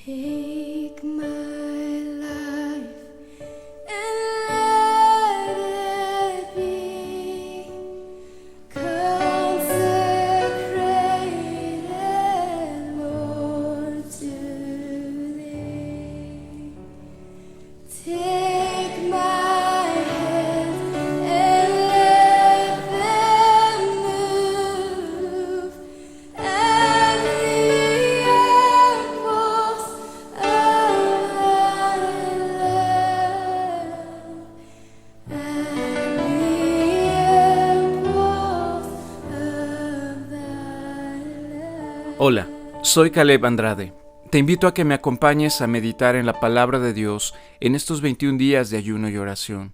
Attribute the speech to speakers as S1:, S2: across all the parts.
S1: Take my life and let it be consecrated, Lord, to Thee. Take my hands and let them move, and the apples of Thy love, and the apples of Thy love.
S2: Hola, soy Caleb Andrade. Te invito a que me acompañes a meditar en la palabra de Dios en estos 21 días de ayuno y oración.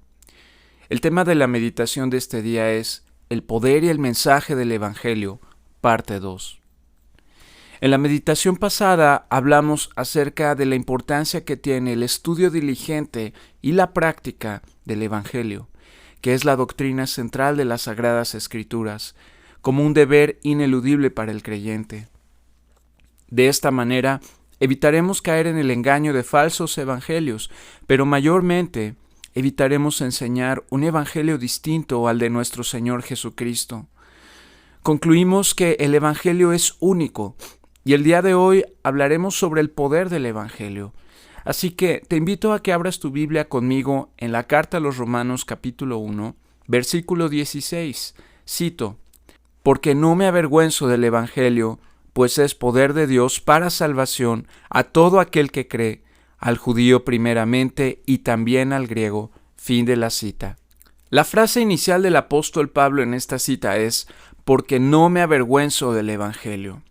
S2: El tema de la meditación de este día es el poder y el mensaje del Evangelio, parte 2. En la meditación pasada hablamos acerca de la importancia que tiene el estudio diligente y la práctica del Evangelio, que es la doctrina central de las Sagradas Escrituras, como un deber ineludible para el creyente. De esta manera, evitaremos caer en el engaño de falsos evangelios, pero mayormente evitaremos enseñar un evangelio distinto al de nuestro Señor Jesucristo. Concluimos que el evangelio es único, y el día de hoy hablaremos sobre el poder del evangelio. Así que te invito a que abras tu Biblia conmigo en la carta a los Romanos capítulo 1, versículo 16. Cito: «Porque no me avergüenzo del evangelio, pues es poder de Dios para salvación a todo aquel que cree, al judío primeramente y también al griego». Fin de la cita. La frase inicial del apóstol Pablo en esta cita es: «porque no me avergüenzo del evangelio».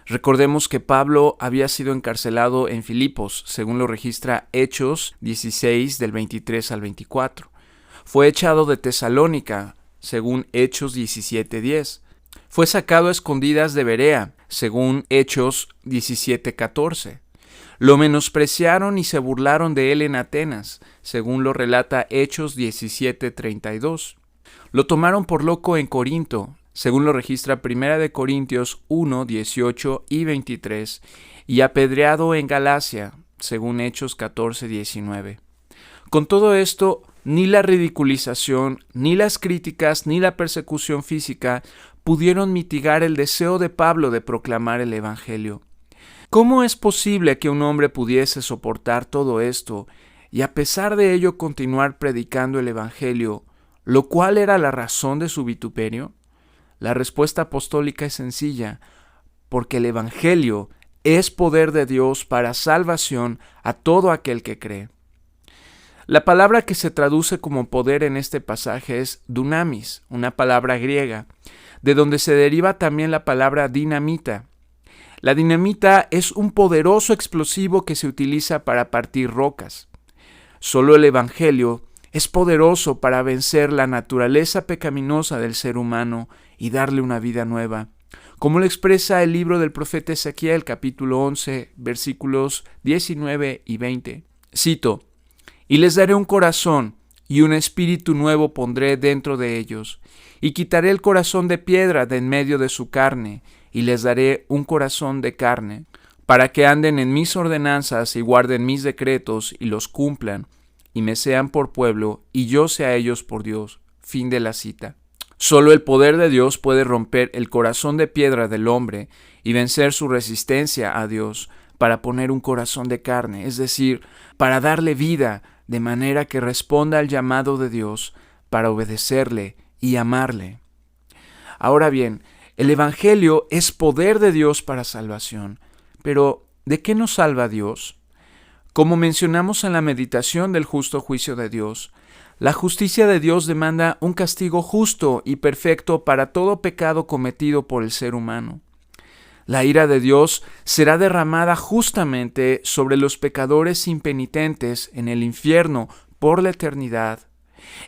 S2: Recordemos que Pablo había sido encarcelado en Filipos, según lo registra Hechos 16 del 23 al 24. Fue echado de Tesalónica, según Hechos 17:10. Fue sacado a escondidas de Berea, según Hechos 17:14. Lo menospreciaron y se burlaron de él en Atenas, según lo relata Hechos 17:32. Lo tomaron por loco en Corinto, según lo registra 1 de Corintios 1, 18 y 23, y apedreado en Galacia, según Hechos 14, 19. Con todo esto, ni la ridiculización, ni las críticas, ni la persecución física pudieron mitigar el deseo de Pablo de proclamar el Evangelio. ¿Cómo es posible que un hombre pudiese soportar todo esto y a pesar de ello continuar predicando el Evangelio, lo cual era la razón de su vituperio? La respuesta apostólica es sencilla: porque el Evangelio es poder de Dios para salvación a todo aquel que cree. La palabra que se traduce como poder en este pasaje es dunamis, una palabra griega, de donde se deriva también la palabra dinamita. La dinamita es un poderoso explosivo que se utiliza para partir rocas. Solo el Evangelio es poderoso para vencer la naturaleza pecaminosa del ser humano y darle una vida nueva, como lo expresa el libro del profeta Ezequiel, capítulo 11, versículos 19 y 20. Cito: «Y les daré un corazón, y un espíritu nuevo pondré dentro de ellos, y quitaré el corazón de piedra de en medio de su carne, y les daré un corazón de carne, para que anden en mis ordenanzas y guarden mis decretos y los cumplan, y me sean por pueblo, y yo sea ellos por Dios». Fin de la cita. Solo el poder de Dios puede romper el corazón de piedra del hombre y vencer su resistencia a Dios para poner un corazón de carne, es decir, para darle vida de manera que responda al llamado de Dios para obedecerle y amarle. Ahora bien, el Evangelio es poder de Dios para salvación, pero ¿de qué nos salva Dios? Como mencionamos en la meditación del justo juicio de Dios, la justicia de Dios demanda un castigo justo y perfecto para todo pecado cometido por el ser humano. La ira de Dios será derramada justamente sobre los pecadores impenitentes en el infierno por la eternidad,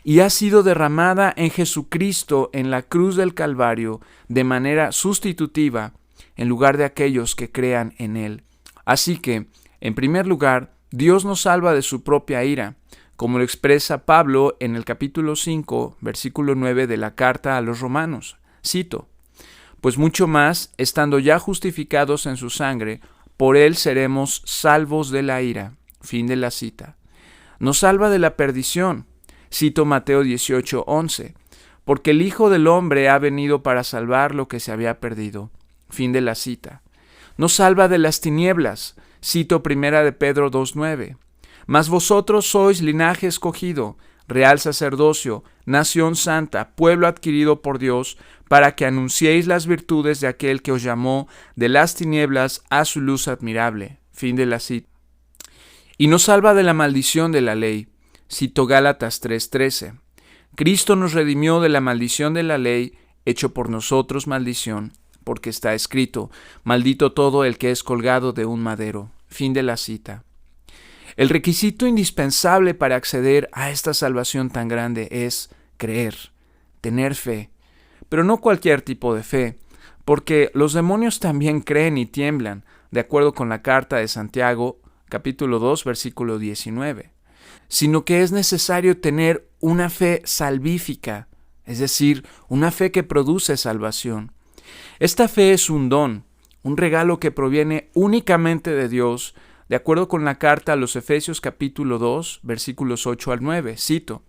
S2: y ha sido derramada en Jesucristo en la cruz del Calvario de manera sustitutiva en lugar de aquellos que crean en Él. Así que, en primer lugar, Dios nos salva de su propia ira, como lo expresa Pablo en el capítulo 5, versículo 9 de la carta a los Romanos. Cito: «Pues mucho más, estando ya justificados en su sangre, por él seremos salvos de la ira. Fin de la cita. Nos salva de la perdición. Cito Mateo 18:11. Porque el Hijo del Hombre ha venido para salvar lo que se había perdido. Fin de la cita. Nos salva de las tinieblas. Cito 1 de Pedro 2:9. Mas vosotros sois linaje escogido, real sacerdocio, nación santa, pueblo adquirido por Dios, para que anunciéis las virtudes de aquel que os llamó de las tinieblas a su luz admirable. Fin de la cita. Y nos salva de la maldición de la ley. Cito Gálatas 3:13. Cristo nos redimió de la maldición de la ley, hecho por nosotros maldición, porque está escrito, maldito todo el que es colgado de un madero. Fin de la cita. El requisito indispensable para acceder a esta salvación tan grande es creer, tener fe, pero no cualquier tipo de fe, porque los demonios también creen y tiemblan, de acuerdo con la carta de Santiago, capítulo 2, versículo 19, sino que es necesario tener una fe salvífica, es decir, una fe que produce salvación. Esta fe es un don, un regalo que proviene únicamente de Dios, de acuerdo con la carta a los Efesios capítulo 2, versículos 8 al 9, cito,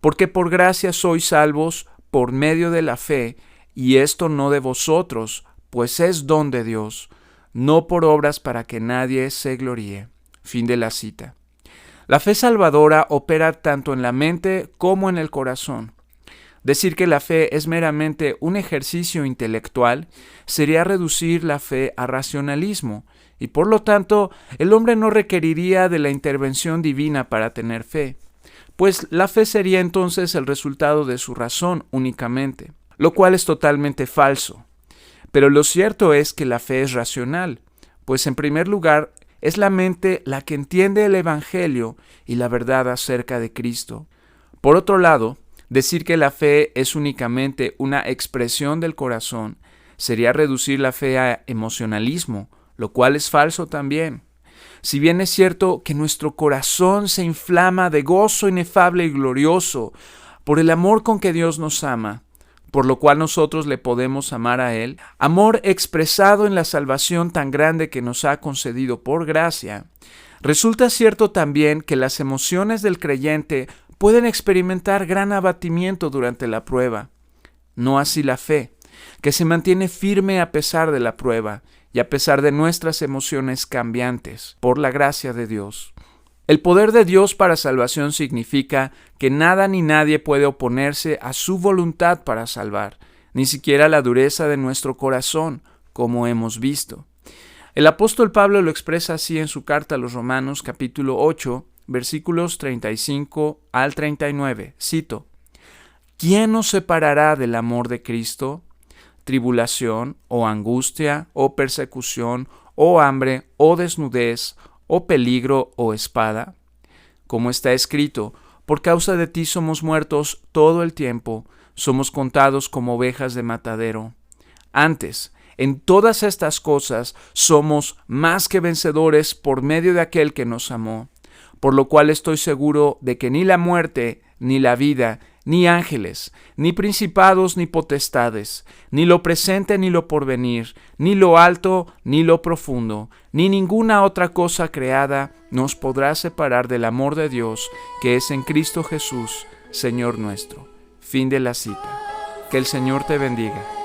S2: porque por gracia sois salvos por medio de la fe, y esto no de vosotros, pues es don de Dios, no por obras para que nadie se gloríe. Fin de la cita. La fe salvadora opera tanto en la mente como en el corazón. Decir que la fe es meramente un ejercicio intelectual sería reducir la fe a racionalismo, y por lo tanto el hombre no requeriría de la intervención divina para tener fe, pues la fe sería entonces el resultado de su razón únicamente, lo cual es totalmente falso. Pero lo cierto es que la fe es racional, pues en primer lugar es la mente la que entiende el Evangelio y la verdad acerca de Cristo. Por otro lado, decir que la fe es únicamente una expresión del corazón sería reducir la fe a emocionalismo, lo cual es falso también. Si bien es cierto que nuestro corazón se inflama de gozo inefable y glorioso por el amor con que Dios nos ama, por lo cual nosotros le podemos amar a Él, amor expresado en la salvación tan grande que nos ha concedido por gracia, resulta cierto también que las emociones del creyente pueden experimentar gran abatimiento durante la prueba. No así la fe, que se mantiene firme a pesar de la prueba y a pesar de nuestras emociones cambiantes, por la gracia de Dios. El poder de Dios para salvación significa que nada ni nadie puede oponerse a su voluntad para salvar, ni siquiera la dureza de nuestro corazón, como hemos visto. El apóstol Pablo lo expresa así en su carta a los Romanos capítulo 8, versículos 35 al 39. Cito, ¿quién nos separará del amor de Cristo? ¿Tribulación, o angustia, o persecución, o hambre, o desnudez, o peligro, o espada? Como está escrito, por causa de ti somos muertos todo el tiempo, somos contados como ovejas de matadero. Antes, en todas estas cosas somos más que vencedores por medio de aquel que nos amó, por lo cual estoy seguro de que ni la muerte, ni la vida, ni ángeles, ni principados, ni potestades, ni lo presente, ni lo porvenir, ni lo alto, ni lo profundo, ni ninguna otra cosa creada nos podrá separar del amor de Dios que es en Cristo Jesús, Señor nuestro. Fin de la cita. Que el Señor te bendiga.